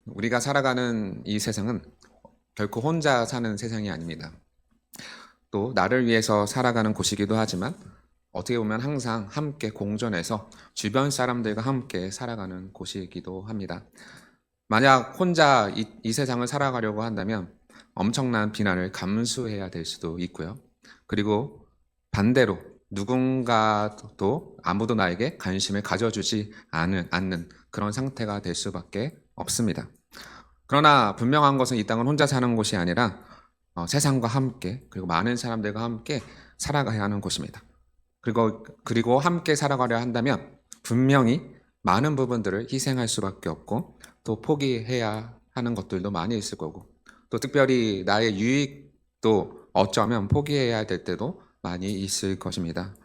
우리가 살아가는 이 세상은 결코 혼자 사는 세상이 아닙니다. 또 나를 위해서 살아가는 곳이기도 하지만 어떻게 보면 항상 함께 공존해서 주변 사람들과 함께 살아가는 곳이기도 합니다. 만약 혼자 이 세상을 살아가려고 한다면 엄청난 비난을 감수해야 될 수도 있고요. 그리고 반대로 누군가도 아무도 나에게 관심을 가져주지 않는 그런 상태가 될 수밖에 없습니다. 그러나 분명한 것은 이 땅은 혼자 사는 곳이 아니라 세상과 함께 그리고 많은 사람들과 함께 살아가야 하는 곳입니다. 그리고 함께 살아가려 한다면 분명히 많은 부분들을 희생할 수밖에 없고 또 포기해야 하는 것들도 많이 있을 거고 또 특별히 나의 유익도 어쩌면 포기해야 될 때도 많이 있을 것입니다.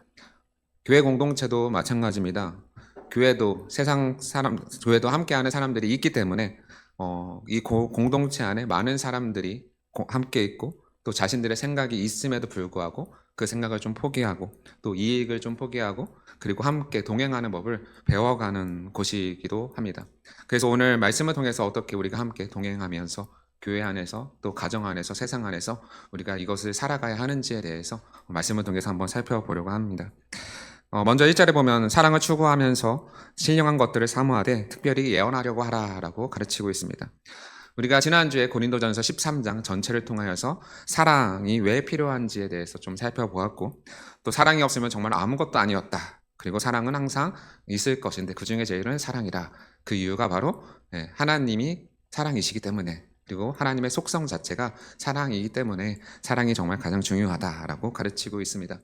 교회 공동체도 마찬가지입니다. 교회도 교회도 함께하는 사람들이 있기 때문에 이 공동체 안에 많은 사람들이 함께 있고 또 자신들의 생각이 있음에도 불구하고 그 생각을 좀 포기하고 또 이익을 좀 포기하고 그리고 함께 동행하는 법을 배워가는 곳이기도 합니다. 그래서 오늘 말씀을 통해서 어떻게 우리가 함께 동행하면서 교회 안에서 또 가정 안에서 세상 안에서 우리가 이것을 살아가야 하는지에 대해서 말씀을 통해서 한번 살펴보려고 합니다. 먼저 1절에 보면 사랑을 추구하면서 신령한 것들을 사모하되 특별히 예언하려고 하라라고 가르치고 있습니다. 우리가 지난주에 고린도전서 13장 전체를 통하여서 사랑이 왜 필요한지에 대해서 좀 살펴보았고 또 사랑이 없으면 정말 아무것도 아니었다. 그리고 사랑은 항상 있을 것인데 그중에 제일은 사랑이라. 그 이유가 바로 하나님이 사랑이시기 때문에 그리고 하나님의 속성 자체가 사랑이기 때문에 사랑이 정말 가장 중요하다라고 가르치고 있습니다.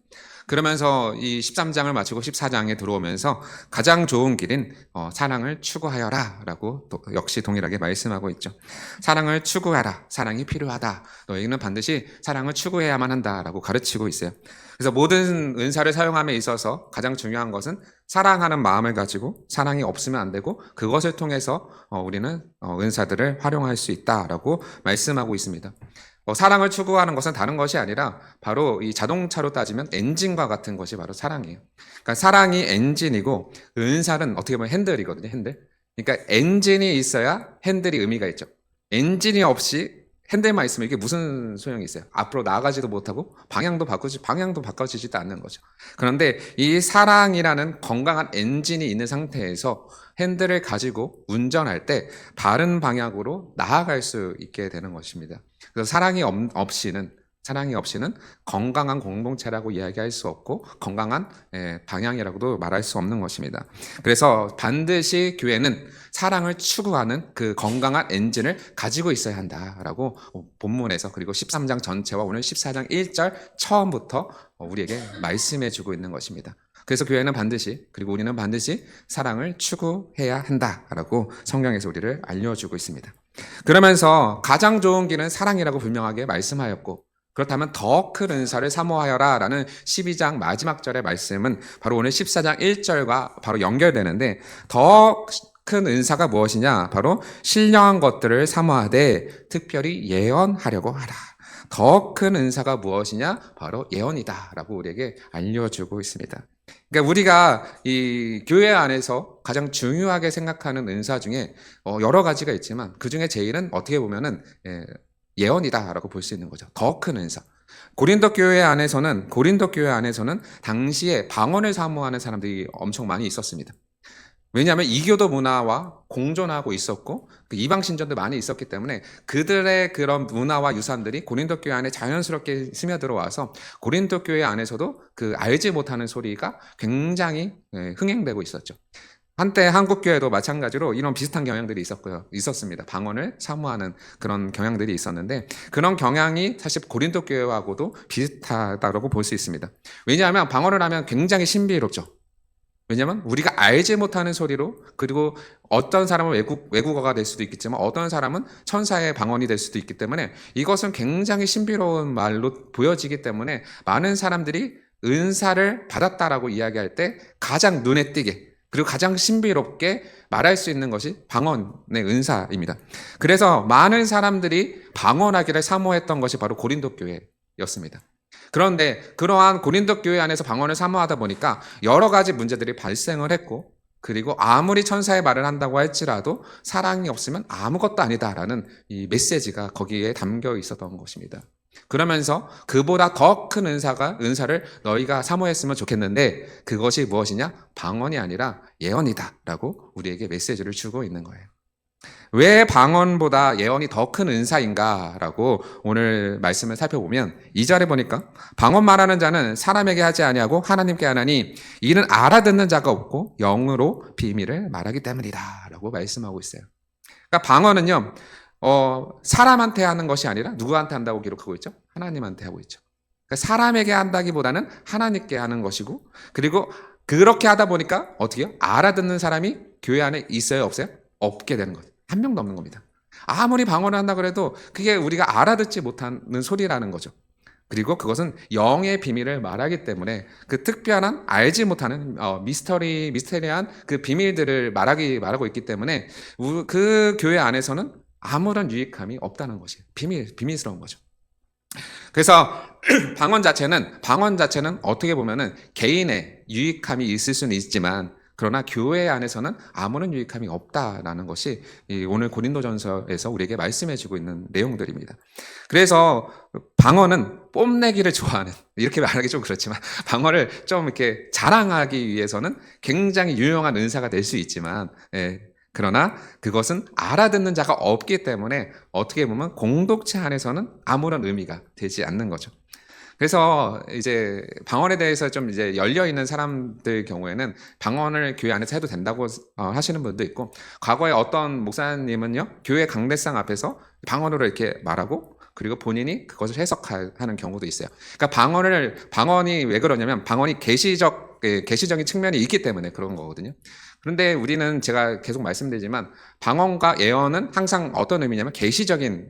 그러면서 이 13장을 마치고 14장에 들어오면서 가장 좋은 길은 사랑을 추구하여라 라고 역시 동일하게 말씀하고 있죠. 사랑을 추구하라. 사랑이 필요하다. 너희는 반드시 사랑을 추구해야만 한다라고 가르치고 있어요. 그래서 모든 은사를 사용함에 있어서 가장 중요한 것은 사랑하는 마음을 가지고 사랑이 없으면 안 되고 그것을 통해서 우리는 은사들을 활용할 수 있다라고 말씀하고 있습니다. 사랑을 추구하는 것은 다른 것이 아니라 바로 이 자동차로 따지면 엔진과 같은 것이 바로 사랑이에요. 그러니까 사랑이 엔진이고 은사는 어떻게 보면 핸들이거든요. 핸들. 그러니까 엔진이 있어야 핸들이 의미가 있죠. 엔진이 없이 핸들만 있으면 이게 무슨 소용이 있어요? 앞으로 나아가지도 못하고 방향도 바꿔지지도 않는 거죠. 그런데 이 사랑이라는 건강한 엔진이 있는 상태에서 핸들을 가지고 운전할 때 바른 방향으로 나아갈 수 있게 되는 것입니다. 그래서 사랑이 없이는 건강한 공동체라고 이야기할 수 없고 건강한 방향이라고도 말할 수 없는 것입니다. 그래서 반드시 교회는 사랑을 추구하는 그 건강한 엔진을 가지고 있어야 한다라고 본문에서 그리고 13장 전체와 오늘 14장 1절 처음부터 우리에게 말씀해 주고 있는 것입니다. 그래서 교회는 반드시 그리고 우리는 반드시 사랑을 추구해야 한다라고 성경에서 우리를 알려주고 있습니다. 그러면서 가장 좋은 길은 사랑이라고 분명하게 말씀하였고 그렇다면 더 큰 은사를 사모하여라 라는 12장 마지막 절의 말씀은 바로 오늘 14장 1절과 바로 연결되는데 더 큰 은사가 무엇이냐? 바로 신령한 것들을 사모하되 특별히 예언하려고 하라. 더 큰 은사가 무엇이냐? 바로 예언이다 라고 우리에게 알려주고 있습니다. 그러니까 우리가 이 교회 안에서 가장 중요하게 생각하는 은사 중에 여러 가지가 있지만 그 중에 제일은 어떻게 보면은 예언이다라고 볼 수 있는 거죠. 더 큰 은사. 고린도 교회 안에서는 당시에 방언을 사모하는 사람들이 엄청 많이 있었습니다. 왜냐하면 이교도 문화와 공존하고 있었고 그 이방 신전도 많이 있었기 때문에 그들의 그런 문화와 유산들이 고린도 교회 안에 자연스럽게 스며들어와서 고린도 교회 안에서도 그 알지 못하는 소리가 굉장히 흥행되고 있었죠. 한때 한국 교회도 마찬가지로 이런 비슷한 경향들이 있었습니다. 방언을 사모하는 그런 경향들이 있었는데 그런 경향이 사실 고린도 교회하고도 비슷하다고 볼 수 있습니다. 왜냐하면 방언을 하면 굉장히 신비롭죠. 왜냐하면 우리가 알지 못하는 소리로 그리고 어떤 사람은 외국어가 될 수도 있겠지만 어떤 사람은 천사의 방언이 될 수도 있기 때문에 이것은 굉장히 신비로운 말로 보여지기 때문에 많은 사람들이 은사를 받았다라고 이야기할 때 가장 눈에 띄게 그리고 가장 신비롭게 말할 수 있는 것이 방언의 은사입니다. 그래서 많은 사람들이 방언하기를 사모했던 것이 바로 고린도 교회였습니다. 그런데 그러한 고린도 교회 안에서 방언을 사모하다 보니까 여러 가지 문제들이 발생을 했고 그리고 아무리 천사의 말을 한다고 할지라도 사랑이 없으면 아무것도 아니다라는 이 메시지가 거기에 담겨 있었던 것입니다. 그러면서 그보다 더 큰 은사를 너희가 사모했으면 좋겠는데 그것이 무엇이냐? 방언이 아니라 예언이다라고 우리에게 메시지를 주고 있는 거예요. 왜 방언보다 예언이 더 큰 은사인가라고 오늘 말씀을 살펴보면 2절에 보니까 방언 말하는 자는 사람에게 하지 아니하고 하나님께 하나니 이는 알아듣는 자가 없고 영으로 비밀을 말하기 때문이다라고 말씀하고 있어요. 그러니까 방언은요 사람한테 하는 것이 아니라 누구한테 한다고 기록하고 있죠? 하나님한테 하고 있죠. 그러니까 사람에게 한다기보다는 하나님께 하는 것이고 그리고 그렇게 하다 보니까 어떻게 해요? 알아듣는 사람이 교회 안에 있어요? 없어요? 없게 되는 거죠. 한 명도 없는 겁니다. 아무리 방언을 한다 그래도 그게 우리가 알아듣지 못하는 소리라는 거죠. 그리고 그것은 영의 비밀을 말하기 때문에 그 특별한 알지 못하는 미스터리한 그 비밀들을 말하고 있기 때문에 그 교회 안에서는 아무런 유익함이 없다는 것이에요. 비밀스러운 거죠. 그래서 방언 자체는 어떻게 보면은 개인의 유익함이 있을 수는 있지만 그러나 교회 안에서는 아무런 유익함이 없다라는 것이 오늘 고린도전서에서 우리에게 말씀해주고 있는 내용들입니다. 그래서 방언은 뽐내기를 좋아하는, 이렇게 말하기 좀 그렇지만 방언을 좀 이렇게 자랑하기 위해서는 굉장히 유용한 은사가 될 수 있지만 그러나 그것은 알아듣는 자가 없기 때문에 어떻게 보면 공동체 안에서는 아무런 의미가 되지 않는 거죠. 그래서 이제 방언에 대해서 좀 이제 열려 있는 사람들 경우에는 방언을 교회 안에서 해도 된다고 하시는 분도 있고, 과거에 어떤 목사님은요 교회 강대상 앞에서 방언으로 이렇게 말하고 그리고 본인이 그것을 해석하는 경우도 있어요. 그러니까 방언이 왜 그러냐면 방언이 계시적인 측면이 있기 때문에 그런 거거든요. 그런데 우리는 제가 계속 말씀드리지만 방언과 예언은 항상 어떤 의미냐면 계시적인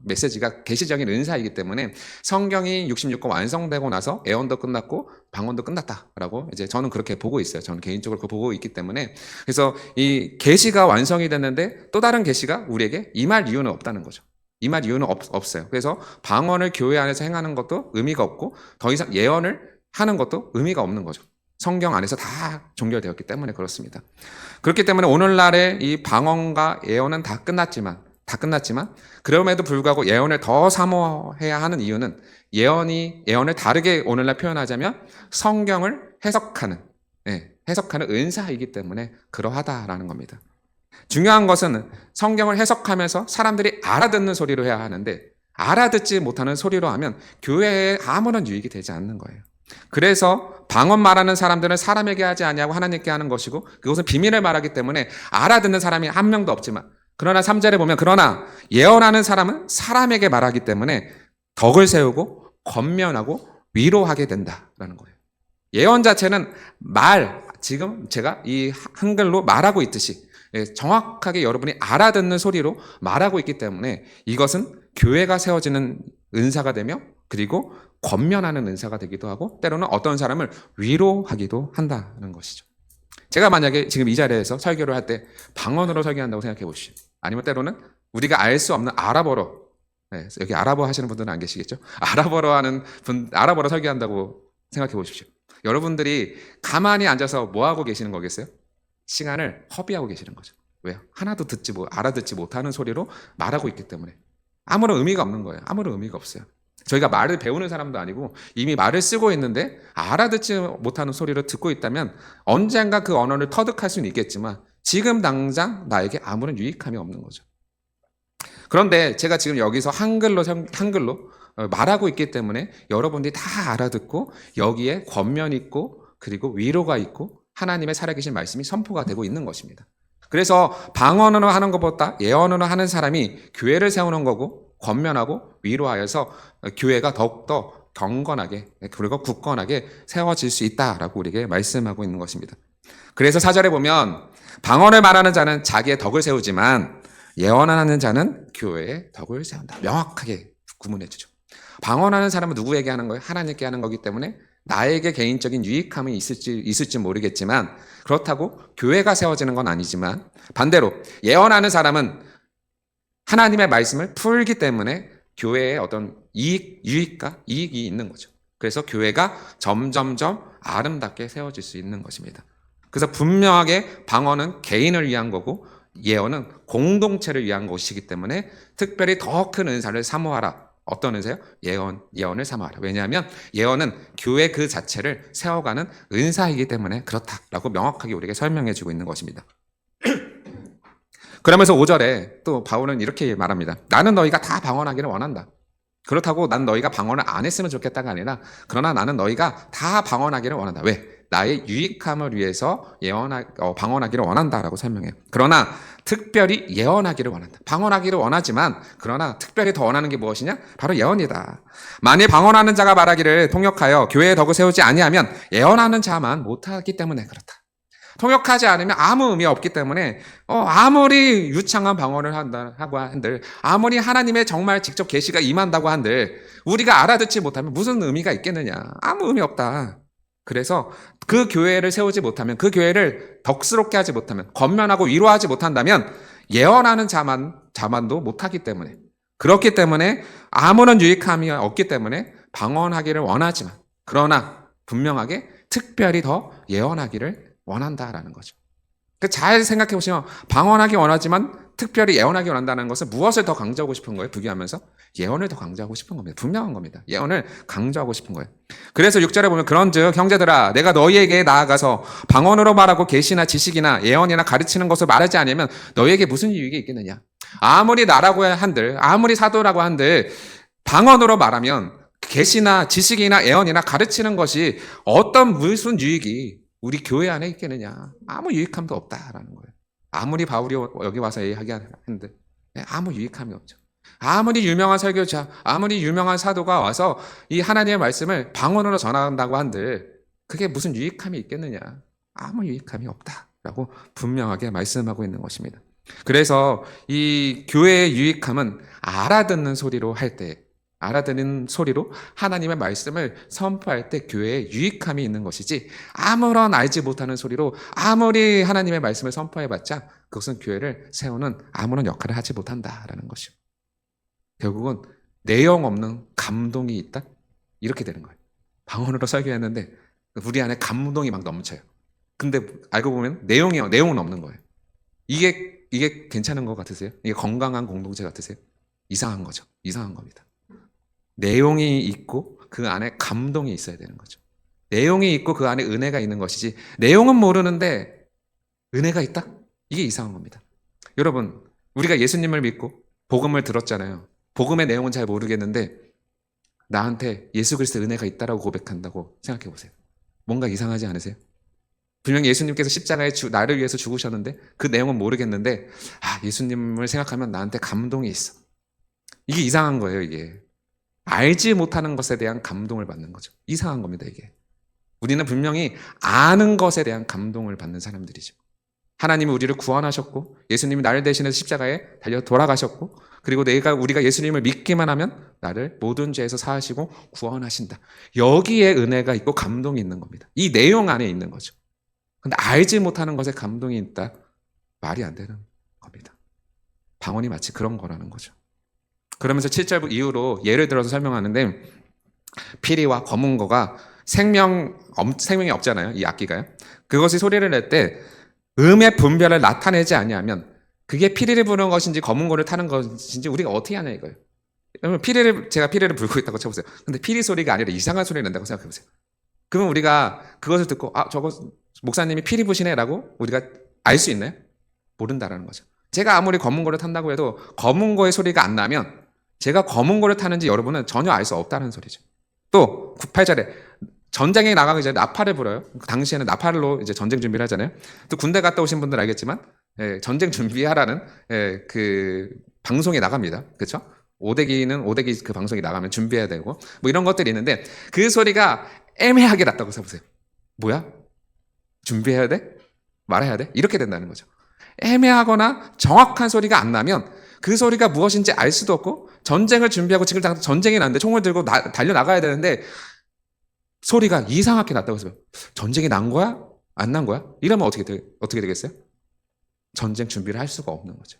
메시지가 계시적인 은사이기 때문에 성경이 66권 완성되고 나서 예언도 끝났고 방언도 끝났다라고 이제 저는 그렇게 보고 있어요. 저는 개인적으로 그렇게 보고 있기 때문에 그래서 이 계시가 완성이 됐는데 또 다른 계시가 우리에게 임할 이유는 없다는 거죠. 임할 이유는 없어요. 그래서 방언을 교회 안에서 행하는 것도 의미가 없고 더 이상 예언을 하는 것도 의미가 없는 거죠. 성경 안에서 다 종결되었기 때문에 그렇습니다. 그렇기 때문에 오늘날의 이 방언과 예언은 다 끝났지만 그럼에도 불구하고 예언을 더 사모해야 하는 이유는 예언을 다르게 오늘날 표현하자면 성경을 해석하는 은사이기 때문에 그러하다라는 겁니다. 중요한 것은 성경을 해석하면서 사람들이 알아듣는 소리로 해야 하는데 알아듣지 못하는 소리로 하면 교회에 아무런 유익이 되지 않는 거예요. 그래서 방언 말하는 사람들은 사람에게 하지 아니하고 하나님께 하는 것이고 그것은 비밀을 말하기 때문에 알아듣는 사람이 한 명도 없지만 그러나 3절에 보면 그러나 예언하는 사람은 사람에게 말하기 때문에 덕을 세우고 권면하고 위로하게 된다라는 거예요. 예언 자체는 지금 제가 이 한글로 말하고 있듯이 정확하게 여러분이 알아듣는 소리로 말하고 있기 때문에 이것은 교회가 세워지는 은사가 되며 그리고 권면하는 은사가 되기도 하고 때로는 어떤 사람을 위로하기도 한다는 것이죠. 제가 만약에 지금 이 자리에서 설교를 할 때 방언으로 설교한다고 생각해 보십시오. 아니면 때로는 우리가 알 수 없는 아랍어로 여기 아랍어 하시는 분들은 안 계시겠죠? 아랍어로 설교한다고 생각해 보십시오. 여러분들이 가만히 앉아서 뭐 하고 계시는 거겠어요? 시간을 허비하고 계시는 거죠. 왜요? 하나도 알아듣지 못하는 소리로 말하고 있기 때문에 아무런 의미가 없는 거예요. 아무런 의미가 없어요. 저희가 말을 배우는 사람도 아니고 이미 말을 쓰고 있는데 알아듣지 못하는 소리를 듣고 있다면 언젠가 그 언어를 터득할 수는 있겠지만 지금 당장 나에게 아무런 유익함이 없는 거죠. 그런데 제가 지금 여기서 한글로 말하고 있기 때문에 여러분들이 다 알아듣고 여기에 권면 있고 그리고 위로가 있고 하나님의 살아계신 말씀이 선포가 되고 있는 것입니다. 그래서 방언으로 하는 것보다 예언으로 하는 사람이 교회를 세우는 거고 권면하고 위로하여서 교회가 더욱더 경건하게 그리고 굳건하게 세워질 수 있다라고 우리에게 말씀하고 있는 것입니다. 그래서 4절에 보면 방언을 말하는 자는 자기의 덕을 세우지만 예언하는 자는 교회의 덕을 세운다. 명확하게 구분해 주죠. 방언하는 사람은 누구에게 하는 거예요? 하나님께 하는 거기 때문에 나에게 개인적인 유익함이 있을지 모르겠지만 그렇다고 교회가 세워지는 건 아니지만 반대로 예언하는 사람은 하나님의 말씀을 풀기 때문에 교회에 어떤 이익이 있는 거죠. 그래서 교회가 점점점 아름답게 세워질 수 있는 것입니다. 그래서 분명하게 방언은 개인을 위한 거고 예언은 공동체를 위한 것이기 때문에 특별히 더 큰 은사를 사모하라. 어떤 은사요? 예언을 사모하라. 왜냐하면 예언은 교회 그 자체를 세워가는 은사이기 때문에 그렇다라고 명확하게 우리에게 설명해 주고 있는 것입니다. 그러면서 5절에 또 바울은 이렇게 말합니다. 나는 너희가 다 방언하기를 원한다. 그렇다고 난 너희가 방언을 안 했으면 좋겠다가 아니라 그러나 나는 너희가 다 방언하기를 원한다. 왜? 나의 유익함을 위해서 방언하기를 원한다라고 설명해요. 그러나 특별히 예언하기를 원한다. 방언하기를 원하지만 그러나 특별히 더 원하는 게 무엇이냐? 바로 예언이다. 만일 방언하는 자가 말하기를 통역하여 교회의 덕을 세우지 아니하면 예언하는 자만 못하기 때문에 그렇다. 통역하지 않으면 아무 의미 없기 때문에 아무리 유창한 방언을 하고 한들 아무리 하나님의 정말 직접 계시가 임한다고 한들 우리가 알아듣지 못하면 무슨 의미가 있겠느냐. 아무 의미 없다. 그래서 그 교회를 세우지 못하면 그 교회를 덕스럽게 하지 못하면 권면하고 위로하지 못한다면 예언하는 자만도 못하기 때문에 그렇기 때문에 아무런 유익함이 없기 때문에 방언하기를 원하지만 그러나 분명하게 특별히 더 예언하기를 원한다라는 거죠. 잘 생각해 보시면 방언하기 원하지만 특별히 예언하기 원한다는 것은 무엇을 더 강조하고 싶은 거예요? 부귀하면서 예언을 더 강조하고 싶은 겁니다. 분명한 겁니다. 예언을 강조하고 싶은 거예요. 그래서 6절에 보면 그런즉 형제들아 내가 너희에게 나아가서 방언으로 말하고 계시나 지식이나 예언이나 가르치는 것을 말하지 않으면 너희에게 무슨 유익이 있겠느냐. 아무리 나라고 한들 아무리 사도라고 한들 방언으로 말하면 계시나 지식이나 예언이나 가르치는 것이 무슨 유익이 우리 교회 안에 있겠느냐. 아무 유익함도 없다라는 거예요. 아무리 바울이 여기 와서 얘기하는데 아무 유익함이 없죠. 아무리 유명한 설교자, 아무리 유명한 사도가 와서 이 하나님의 말씀을 방언으로 전한다고 한들 그게 무슨 유익함이 있겠느냐. 아무 유익함이 없다라고 분명하게 말씀하고 있는 것입니다. 그래서 이 교회의 유익함은 알아듣는 소리로 하나님의 말씀을 선포할 때 교회에 유익함이 있는 것이지 아무런 알지 못하는 소리로 아무리 하나님의 말씀을 선포해봤자 그것은 교회를 세우는 아무런 역할을 하지 못한다라는 것이요. 결국은 내용 없는 감동이 있다? 이렇게 되는 거예요. 방언으로 설교했는데 우리 안에 감동이 막 넘쳐요. 근데 알고 보면 내용은 없는 거예요. 이게 괜찮은 것 같으세요? 이게 건강한 공동체 같으세요? 이상한 거죠. 이상한 겁니다. 내용이 있고 그 안에 감동이 있어야 되는 거죠. 내용이 있고 그 안에 은혜가 있는 것이지 내용은 모르는데 은혜가 있다? 이게 이상한 겁니다. 여러분 우리가 예수님을 믿고 복음을 들었잖아요. 복음의 내용은 잘 모르겠는데 나한테 예수 그리스도의 은혜가 있다라고 고백한다고 생각해 보세요. 뭔가 이상하지 않으세요? 분명히 예수님께서 십자가에 나를 위해서 죽으셨는데 그 내용은 모르겠는데 예수님을 생각하면 나한테 감동이 있어. 이게 이상한 거예요. 이게 알지 못하는 것에 대한 감동을 받는 거죠. 이상한 겁니다. 이게 우리는 분명히 아는 것에 대한 감동을 받는 사람들이죠. 하나님이 우리를 구원하셨고 예수님이 나를 대신해서 십자가에 달려 돌아가셨고 그리고 우리가 예수님을 믿기만 하면 나를 모든 죄에서 사하시고 구원하신다. 여기에 은혜가 있고 감동이 있는 겁니다. 이 내용 안에 있는 거죠. 근데 알지 못하는 것에 감동이 있다? 말이 안 되는 겁니다. 방언이 마치 그런 거라는 거죠. 그러면서 7절 이후로 예를 들어서 설명하는데 피리와 검은 거가 생명이 없잖아요. 이 악기가요. 그것이 소리를 낼 때 음의 분별을 나타내지 아니하면 그게 피리를 부는 것인지 검은 거를 타는 것인지 우리가 어떻게 하냐 이거예요. 그러면 제가 피리를 불고 있다고 쳐보세요. 근데 피리 소리가 아니라 이상한 소리를 낸다고 생각해보세요. 그러면 우리가 그것을 듣고 저거 목사님이 피리 부시네라고 우리가 알 수 있나요? 모른다라는 거죠. 제가 아무리 검은 거를 탄다고 해도 검은 거의 소리가 안 나면 제가 검은 거를 타는지 여러분은 전혀 알 수 없다는 소리죠. 또 8절에 전쟁에 나가기 전에 나팔을 불어요. 그 당시에는 나팔로 이제 전쟁 준비를 하잖아요. 또 군대 갔다 오신 분들 알겠지만 전쟁 준비하라는 그 방송에 나갑니다. 그렇죠? 오대기 그 방송이 나가면 준비해야 되고 뭐 이런 것들이 있는데 그 소리가 애매하게 났다고 써보세요. 뭐야? 준비해야 돼? 말해야 돼? 이렇게 된다는 거죠. 애매하거나 정확한 소리가 안 나면 그 소리가 무엇인지 알 수도 없고 전쟁을 준비하고 지금 전쟁이 났는데 총을 들고 달려나가야 되는데 소리가 이상하게 났다고 해서 전쟁이 난 거야? 안 난 거야? 이러면 어떻게 되겠어요? 전쟁 준비를 할 수가 없는 거죠.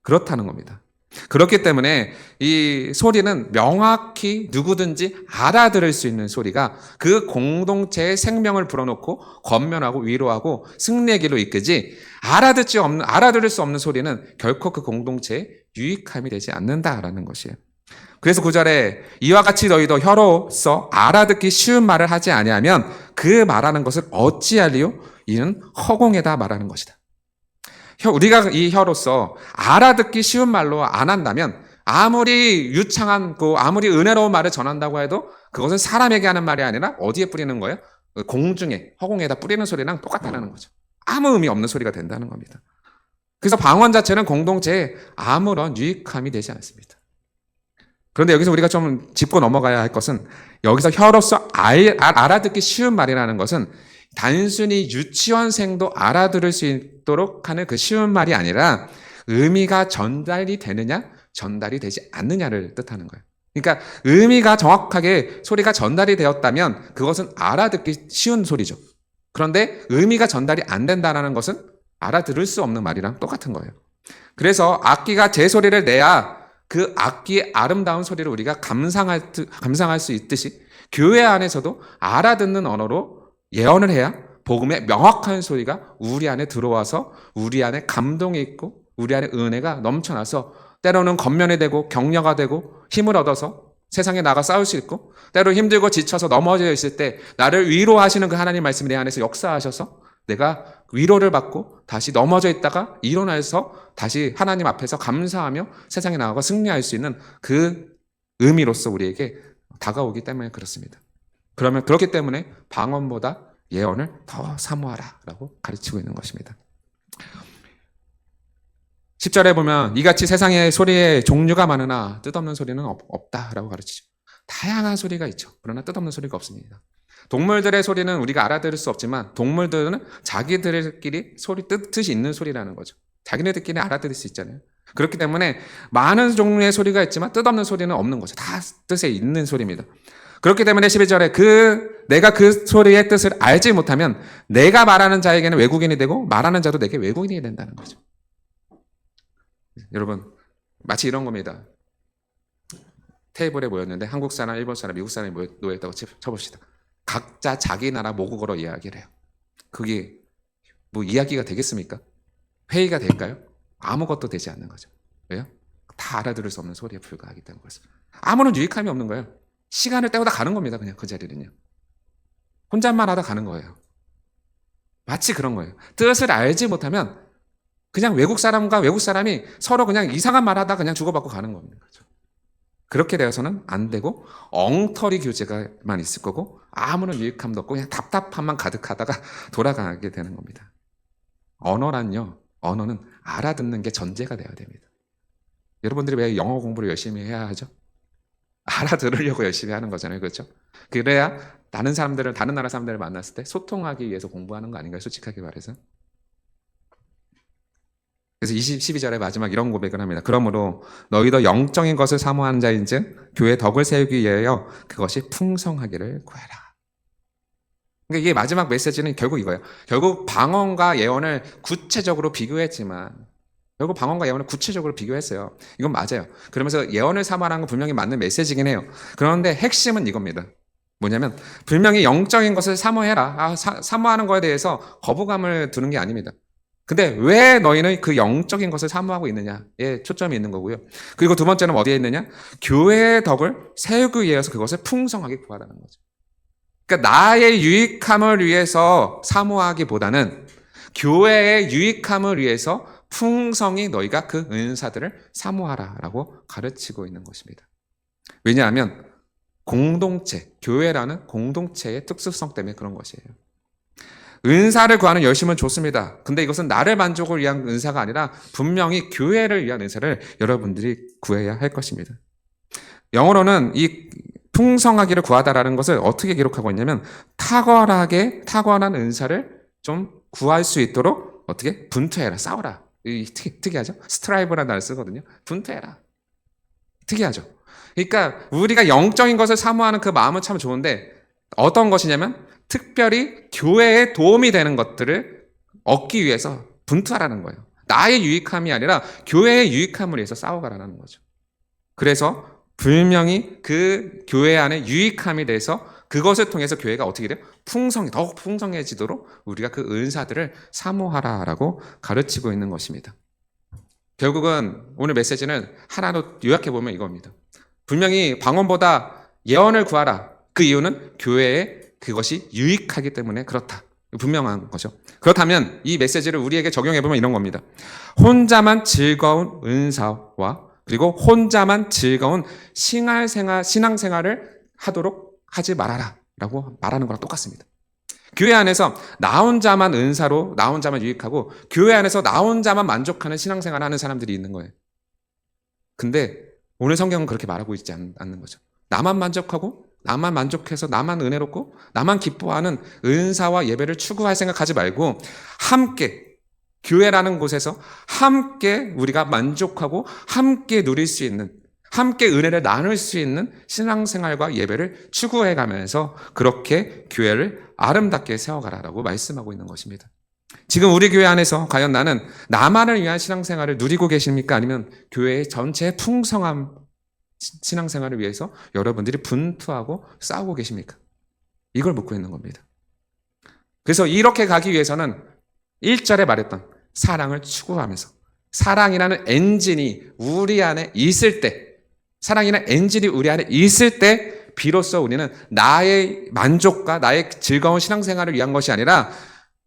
그렇다는 겁니다. 그렇기 때문에 이 소리는 명확히 누구든지 알아들을 수 있는 소리가 그 공동체의 생명을 불어넣고 권면하고 위로하고 승리의 길로 이끄지, 알아들을 수 없는 소리는 결코 그 공동체에 유익함이 되지 않는다라는 것이에요. 그래서 9절에 이와 같이 너희도 혀로서 알아듣기 쉬운 말을 하지 아니하면 그 말하는 것을 어찌하리요? 이는 허공에다 말하는 것이다. 우리가 이 혀로서 알아듣기 쉬운 말로 안 한다면 아무리 유창한 아무리 은혜로운 말을 전한다고 해도 그것은 사람에게 하는 말이 아니라 어디에 뿌리는 거예요? 공중에, 허공에다 뿌리는 소리랑 똑같다는 거죠. 아무 의미 없는 소리가 된다는 겁니다. 그래서 방언 자체는 공동체에 아무런 유익함이 되지 않습니다. 그런데 여기서 우리가 좀 짚고 넘어가야 할 것은, 여기서 혀로서 알아듣기 쉬운 말이라는 것은 단순히 유치원생도 알아들을 수 있도록 하는 그 쉬운 말이 아니라 의미가 전달이 되느냐, 전달이 되지 않느냐를 뜻하는 거예요. 그러니까 의미가 정확하게 소리가 전달이 되었다면 그것은 알아듣기 쉬운 소리죠. 그런데 의미가 전달이 안 된다는 것은 알아들을 수 없는 말이랑 똑같은 거예요. 그래서 악기가 제 소리를 내야 그 악기의 아름다운 소리를 우리가 감상할 수 있듯이 교회 안에서도 알아듣는 언어로 예언을 해야 복음의 명확한 소리가 우리 안에 들어와서 우리 안에 감동이 있고 우리 안에 은혜가 넘쳐나서 때로는 겉면이 되고 격려가 되고 힘을 얻어서 세상에 나가 싸울 수 있고, 때로 힘들고 지쳐서 넘어져 있을 때 나를 위로하시는 그 하나님 말씀이 내 안에서 역사하셔서 내가 위로를 받고 다시 넘어져 있다가 일어나서 다시 하나님 앞에서 감사하며 세상에 나가고 승리할 수 있는 그 의미로서 우리에게 다가오기 때문에 그렇습니다. 그렇기 때문에 방언보다 예언을 더 사모하라 라고 가르치고 있는 것입니다. 10절에 보면 이같이 세상에 소리의 종류가 많으나 뜻없는 소리는 없다라고 가르치죠. 다양한 소리가 있죠. 그러나 뜻없는 소리가 없습니다. 동물들의 소리는 우리가 알아들을 수 없지만 동물들은 자기들끼리 뜻이 있는 소리라는 거죠. 자기네들끼리 알아들을 수 있잖아요. 그렇기 때문에 많은 종류의 소리가 있지만 뜻없는 소리는 없는 거죠. 다 뜻에 있는 소리입니다. 그렇기 때문에 11절에 내가 그 소리의 뜻을 알지 못하면 내가 말하는 자에게는 외국인이 되고 말하는 자도 내게 외국인이 된다는 거죠. 여러분, 마치 이런 겁니다. 테이블에 모였는데 한국 사람, 일본 사람, 미국 사람이 모였다고 쳐봅시다. 각자 자기 나라 모국어로 이야기를 해요. 그게 뭐 이야기가 되겠습니까? 회의가 될까요? 아무것도 되지 않는 거죠. 왜요? 다 알아들을 수 없는 소리에 불과하기 때문에 그렇습니다. 아무런 유익함이 없는 거예요. 시간을 때우다 가는 겁니다. 그냥 그 자리는요. 혼잣말 하다 가는 거예요. 마치 그런 거예요. 뜻을 알지 못하면 그냥 외국 사람과 외국 사람이 서로 그냥 이상한 말 하다 그냥 주고받고 가는 겁니다. 그렇죠? 그렇게 되어서는 안 되고 엉터리 교제가만 있을 거고 아무런 유익함도 없고 그냥 답답함만 가득하다가 돌아가게 되는 겁니다. 언어는 알아듣는 게 전제가 되어야 됩니다. 여러분들이 왜 영어 공부를 열심히 해야 하죠? 알아들으려고 열심히 하는 거잖아요. 그렇죠? 그래야 다른 나라 사람들을 만났을 때 소통하기 위해서 공부하는 거 아닌가요? 솔직하게 말해서. 그래서 12절에 마지막 이런 고백을 합니다. 그러므로 너희도 영적인 것을 사모하는 자인즉 교회 덕을 세우기 위하여 그것이 풍성하기를 구하라. 그러니까 이게 마지막 메시지는 결국 이거예요. 결국 방언과 예언을 구체적으로 비교했어요. 이건 맞아요. 그러면서 예언을 사모하는 건 분명히 맞는 메시지긴 해요. 그런데 핵심은 이겁니다. 뭐냐면 분명히 영적인 것을 사모해라. 사모하는 거에 대해서 거부감을 두는 게 아닙니다. 근데 왜 너희는 그 영적인 것을 사모하고 있느냐에 초점이 있는 거고요. 그리고 두 번째는 어디에 있느냐? 교회의 덕을 세우기 위해서 그것을 풍성하게 구하라는 거죠. 그러니까 나의 유익함을 위해서 사모하기보다는 교회의 유익함을 위해서 풍성히 너희가 그 은사들을 사모하라라고 가르치고 있는 것입니다. 왜냐하면 교회라는 공동체의 특수성 때문에 그런 것이에요. 은사를 구하는 열심은 좋습니다. 근데 이것은 나를 만족을 위한 은사가 아니라 분명히 교회를 위한 은사를 여러분들이 구해야 할 것입니다. 영어로는 이 풍성하기를 구하다라는 것을 어떻게 기록하고 있냐면 탁월한 은사를 좀 구할 수 있도록 어떻게 분투해라, 싸워라. 특이하죠? 스트라이브라는 단어를 쓰거든요. 분투해라. 특이하죠? 그러니까 우리가 영적인 것을 사모하는 그 마음은 참 좋은데 어떤 것이냐면 특별히 교회에 도움이 되는 것들을 얻기 위해서 분투하라는 거예요. 나의 유익함이 아니라 교회의 유익함을 위해서 싸워가라는 거죠. 그래서 분명히 그 교회 안에 유익함이 돼서 그것을 통해서 교회가 어떻게 돼요? 더욱 풍성해지도록 우리가 그 은사들을 사모하라라고 가르치고 있는 것입니다. 결국은 오늘 메시지는 하나로 요약해보면 이겁니다. 분명히 방언보다 예언을 구하라. 그 이유는 교회에 그것이 유익하기 때문에 그렇다. 분명한 거죠. 그렇다면 이 메시지를 우리에게 적용해보면 이런 겁니다. 혼자만 즐거운 은사와 그리고 혼자만 즐거운 신앙생활을 하도록 하지 말아라 라고 말하는 거랑 똑같습니다. 교회 안에서 나 혼자만 은사로 나 혼자만 유익하고 교회 안에서 나 혼자만 만족하는 신앙생활을 하는 사람들이 있는 거예요. 근데 오늘 성경은 그렇게 말하고 있지 않는 거죠. 나만 만족하고 나만 만족해서 나만 은혜롭고 나만 기뻐하는 은사와 예배를 추구할 생각하지 말고 함께 교회라는 곳에서 함께 우리가 만족하고 함께 누릴 수 있는 함께 은혜를 나눌 수 있는 신앙생활과 예배를 추구해가면서 그렇게 교회를 아름답게 세워가라라고 말씀하고 있는 것입니다. 지금 우리 교회 안에서 과연 나는 나만을 위한 신앙생활을 누리고 계십니까? 아니면 교회의 전체의 풍성한 신앙생활을 위해서 여러분들이 분투하고 싸우고 계십니까? 이걸 묻고 있는 겁니다. 그래서 이렇게 가기 위해서는 1절에 말했던 사랑을 추구하면서 사랑이라는 엔진이 우리 안에 있을 때 사랑이라는 엔진이 우리 안에 있을 때 비로소 우리는 나의 만족과 나의 즐거운 신앙생활을 위한 것이 아니라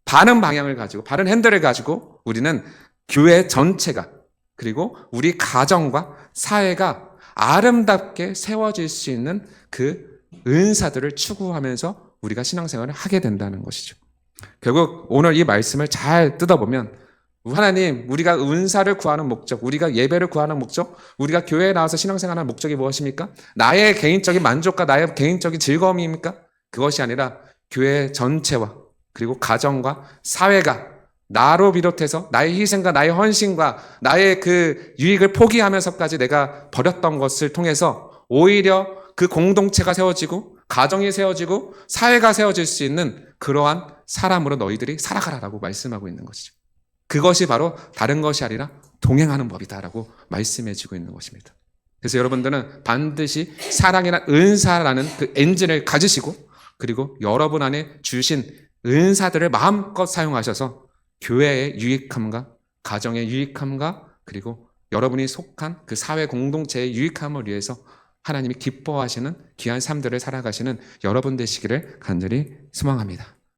바른 방향을 가지고 바른 핸들을 가지고 우리는 교회 전체가 그리고 우리 가정과 사회가 아름답게 세워질 수 있는 그 은사들을 추구하면서 우리가 신앙생활을 하게 된다는 것이죠. 결국 오늘 이 말씀을 잘 뜯어보면 하나님, 우리가 은사를 구하는 목적, 우리가 예배를 구하는 목적, 우리가 교회에 나와서 신앙생활하는 목적이 무엇입니까? 나의 개인적인 만족과 나의 개인적인 즐거움입니까? 그것이 아니라 교회 전체와 그리고 가정과 사회가 나로 비롯해서 나의 희생과 나의 헌신과 나의 그 유익을 포기하면서까지 내가 버렸던 것을 통해서 오히려 그 공동체가 세워지고 가정이 세워지고 사회가 세워질 수 있는 그러한 사람으로 너희들이 살아가라라고 말씀하고 있는 것이죠. 그것이 바로 다른 것이 아니라 동행하는 법이다라고 말씀해주고 있는 것입니다. 그래서 여러분들은 반드시 사랑이나 은사라는 그 엔진을 가지시고 그리고 여러분 안에 주신 은사들을 마음껏 사용하셔서 교회의 유익함과 가정의 유익함과 그리고 여러분이 속한 그 사회 공동체의 유익함을 위해서 하나님이 기뻐하시는 귀한 삶들을 살아가시는 여러분 되시기를 간절히 소망합니다.